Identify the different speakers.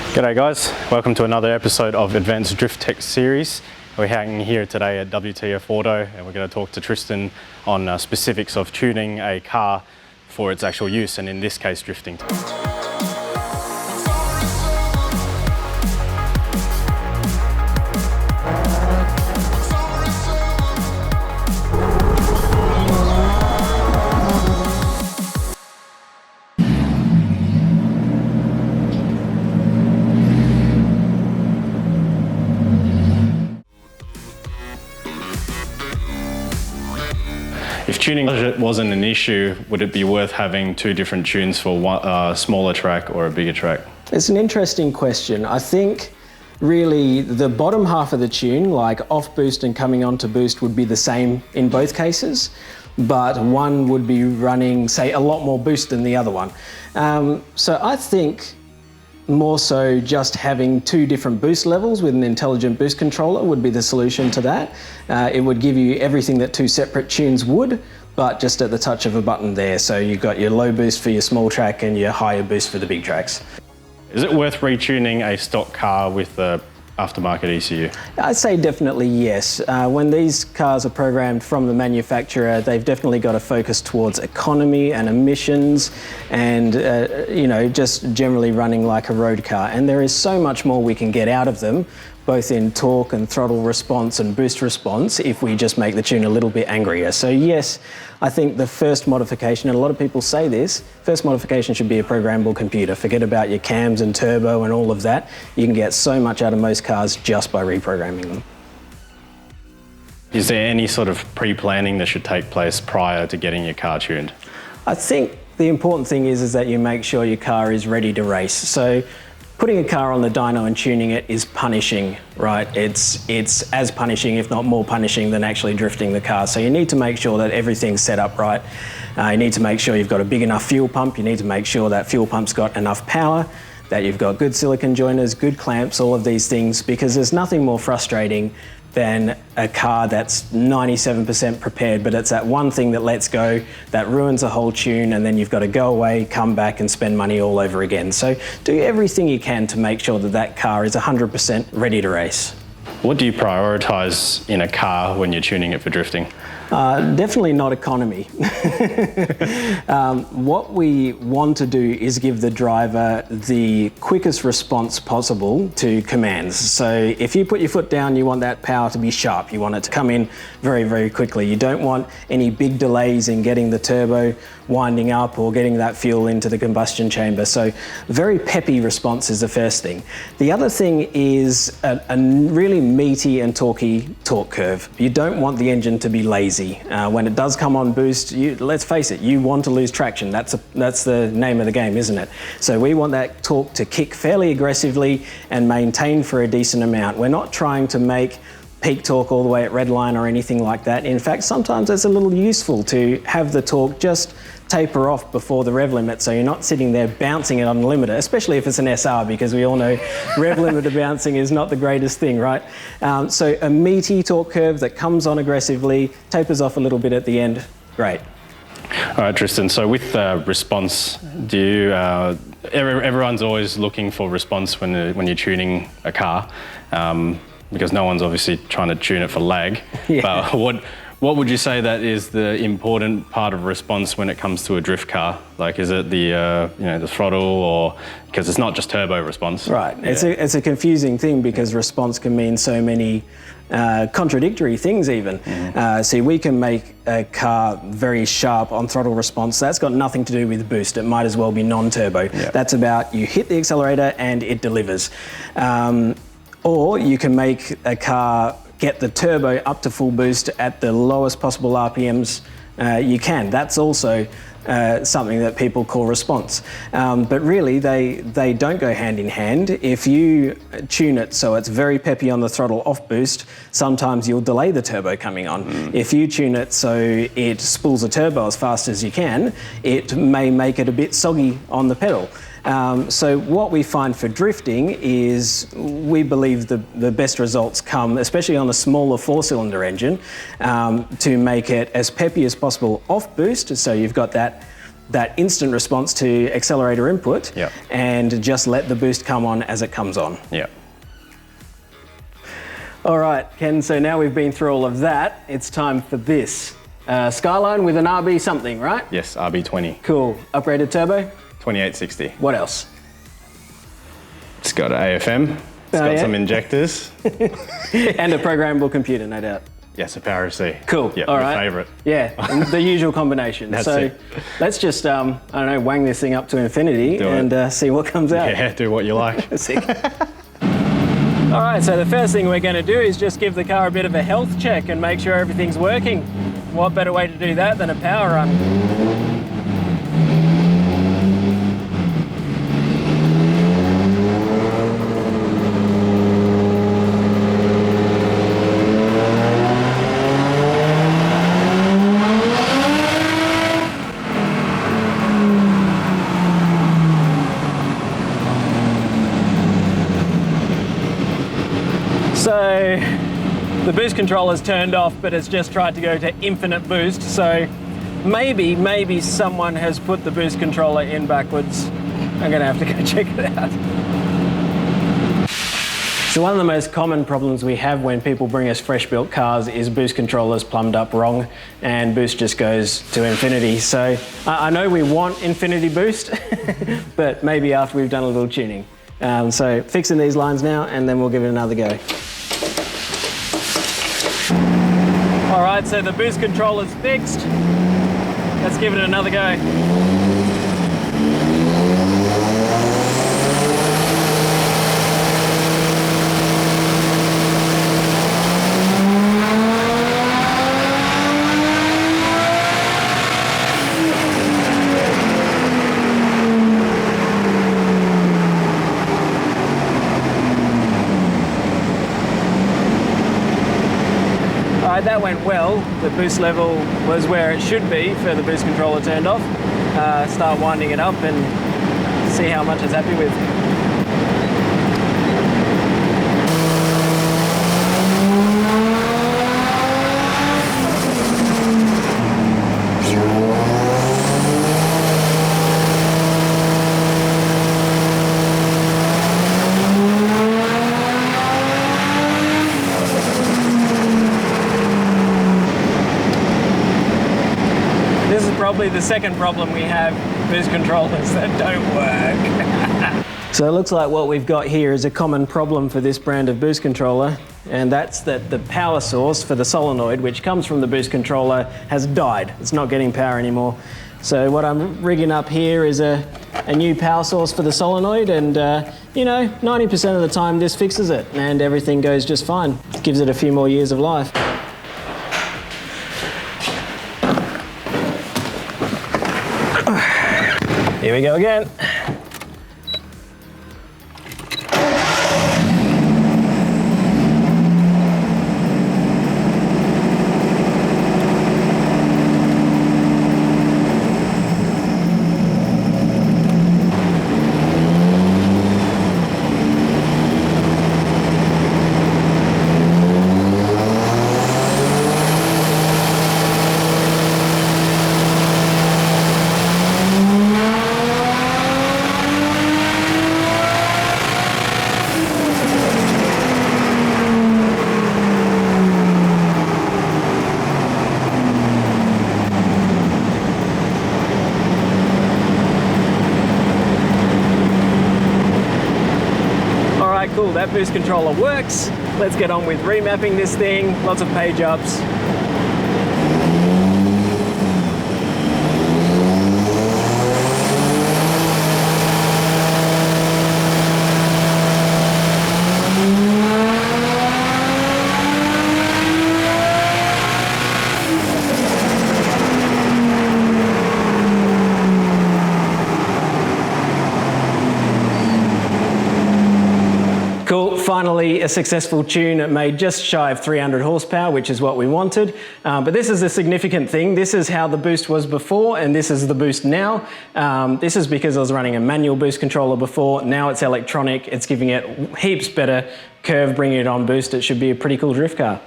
Speaker 1: G'day guys, welcome to another episode of Advanced Drift Tech series. We're hanging here today at WTFauto and we're going to talk to Tristan on specifics of tuning a car for its actual use, and in this case drifting. If tuning wasn't an issue, would it be worth having two different tunes for a smaller track or a bigger track?
Speaker 2: It's an interesting question. I think really the bottom half of the tune, like off boost and coming on to boost, would be the same in both cases, but one would be running, say, a lot more boost than the other one. So I think more so just having two different boost levels with an intelligent boost controller would be the solution to that. It would give you everything that two separate tunes would, but just at the touch of a button there. So you've got your low boost for your small track and your higher boost for the big tracks.
Speaker 1: Is it worth retuning a stock car with the aftermarket ECU?
Speaker 2: I'd say definitely yes. When these cars are programmed from the manufacturer, they've definitely got to focus towards economy and emissions and just generally running like a road car. And there is so much more we can get out of them, both in torque and throttle response and boost response, if we just make the tune a little bit angrier. So yes, I think the first modification, and a lot of people say this, first modification should be a programmable computer. Forget about your cams and turbo and all of that. You can get so much out of most cars just by reprogramming them.
Speaker 1: Is there any sort of pre-planning that should take place prior to getting your car tuned?
Speaker 2: I think the important thing is that you make sure your car is ready to race. So putting a car on the dyno and tuning it is punishing, right? It's as punishing, if not more punishing, than actually drifting the car. So you need to make sure that everything's set up right. You need to make sure you've got a big enough fuel pump. You need to make sure that fuel pump's got enough power, that you've got good silicon joiners, good clamps, all of these things, because there's nothing more frustrating than a car that's 97% prepared, but it's that one thing that lets go, that ruins the whole tune, and then you've got to go away, come back and spend money all over again. So do everything you can to make sure that that car is 100% ready to race.
Speaker 1: What do you prioritise in a car when you're tuning it for drifting?
Speaker 2: Definitely not economy. What we want to do is give the driver the quickest response possible to commands. So if you put your foot down, you want that power to be sharp. You want it to come in very, very quickly. You don't want any big delays in getting the turbo winding up or getting that fuel into the combustion chamber. So very peppy response is the first thing. The other thing is a really meaty and torquey torque curve. You don't want the engine to be lazy. When it does come on boost, let's face it, you want to lose traction. That's the name of the game, isn't it? So we want that torque to kick fairly aggressively and maintain for a decent amount. We're not trying to make peak torque all the way at redline or anything like that. In fact, sometimes it's a little useful to have the torque just taper off before the rev limit, so you're not sitting there bouncing it on the limiter, especially if it's an SR, because we all know rev limiter bouncing is not the greatest thing, right? So a meaty torque curve that comes on aggressively, tapers off a little bit at the end, great.
Speaker 1: All right, Tristan, so with response, do you, everyone's always looking for response when you're tuning a car, because no one's obviously trying to tune it for lag.
Speaker 2: Yeah.
Speaker 1: But what would you say that is the important part of response when it comes to a drift car? Like, is it the throttle, or because it's not just turbo response?
Speaker 2: Right. Yeah. It's a confusing thing because response can mean so many contradictory things even. Mm-hmm. See, we can make a car very sharp on throttle response. That's got nothing to do with boost. It might as well be non-turbo. Yeah. That's about you hit the accelerator and it delivers. Or you can make a car get the turbo up to full boost at the lowest possible RPMs you can. That's also something that people call response. But really, they don't go hand in hand. If you tune it so it's very peppy on the throttle off boost, sometimes you'll delay the turbo coming on. If you tune it so it spools the turbo as fast as you can, it may make it a bit soggy on the pedal. So what we find for drifting is we believe the best results come, especially on a smaller four-cylinder engine, to make it as peppy as possible off boost. So you've got that that instant response to accelerator input,
Speaker 1: Yep.
Speaker 2: and just let the boost come on as it comes on.
Speaker 1: Yeah.
Speaker 2: All right, Ken, so now we've been through all of that, it's time for this. Skyline with an RB something, right?
Speaker 1: Yes, RB20.
Speaker 2: Cool. Upgraded turbo?
Speaker 1: 2860.
Speaker 2: What else?
Speaker 1: It's got AFM. It's got
Speaker 2: yeah?
Speaker 1: some injectors.
Speaker 2: And a programmable computer, no doubt.
Speaker 1: Yes, a Power C.
Speaker 2: Cool.
Speaker 1: Yeah,
Speaker 2: all
Speaker 1: my
Speaker 2: right.
Speaker 1: favourite.
Speaker 2: Yeah, the usual combination.
Speaker 1: That's
Speaker 2: so
Speaker 1: it.
Speaker 2: let's just, I don't know, wang this thing up to infinity and see what comes out.
Speaker 1: Yeah, do what you like.
Speaker 2: Sick. All right, so the first thing we're going to do is just give the car a bit of a health check and make sure everything's working. What better way to do that than a power run? So the boost controller's turned off, but it's just tried to go to infinite boost. So maybe someone has put the boost controller in backwards. I'm gonna have to go check it out. So one of the most common problems we have when people bring us fresh built cars is boost controllers plumbed up wrong and boost just goes to infinity. So I know we want infinity boost, but maybe after we've done a little tuning. So fixing these lines now and then we'll give it another go. All right, so the boost controller's fixed. Let's give it another go. That went well. The boost level was where it should be for the boost controller turned off. Start winding it up and see how much it's happy with. Probably the second problem we have, boost controllers that don't work. So it looks like what we've got here is a common problem for this brand of boost controller, and that's that the power source for the solenoid, which comes from the boost controller, has died. It's not getting power anymore. So what I'm rigging up here is a new power source for the solenoid, and you know, 90% of the time this fixes it and everything goes just fine. Gives it a few more years of life. Here we go again. Cool, that boost controller works. Let's get on with remapping this thing. Lots of page ups. Finally, a successful tune. It made just shy of 300 horsepower, which is what we wanted. But this is a significant thing. This is how the boost was before, and this is the boost now. This is because I was running a manual boost controller before. Now it's electronic. It's giving it heaps better curve, bringing it on boost. It should be a pretty cool drift car.